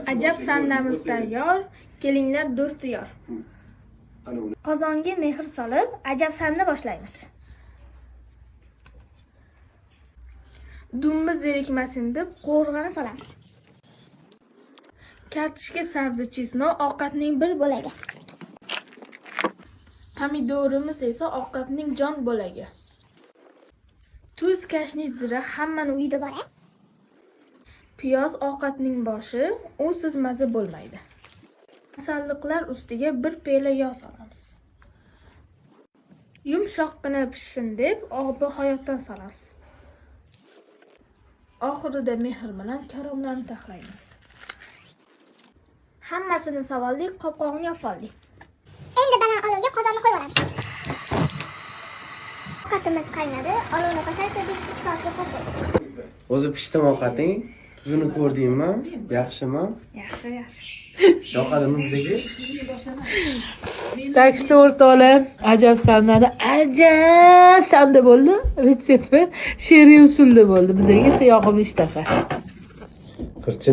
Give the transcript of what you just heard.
Ajab sandamiz tayyor, kelinglar do'sti yor. Qozonga mehr solib, ajab sanda boshlaymiz. Dumba zerikmasin deb Qo'rg'ani solamiz. kartoshka, sabzi, chesnok ovqatning bir Bo'lagi. pomidorimiz esa ovqatning jon bo'lagi. Tuz, kashniy, zira hammani uyida Uyda bor. piyoz ovqatning boshi, usiz maza bo'lmaydi. Masalliqlar ustiga bir piyola yog' solamiz. Yumshoqqina pishsin deb obi hayotdan solamiz. Oxirida mehr bilan karomlarni taxlaymiz. Hammasini savoldik, qopqog'ini yopib oldik. Endi banan olovga qozonni qo'yib olamiz. Ovqatimiz qaynadi, olovni pasaytirdik, 2 soatga qo'ydik. O'zi pishdimi ovqating? Tuzini ko'rdingmi? Yaxshimi? Yaxshi, yaxshi. Yoqadimi bizga? Так что o'rtoqlar, ajab sandani ajab sanda bo'ldi. Retsepti she'riy usulda bo'ldi. Bizga esa yoqimli ishtaha.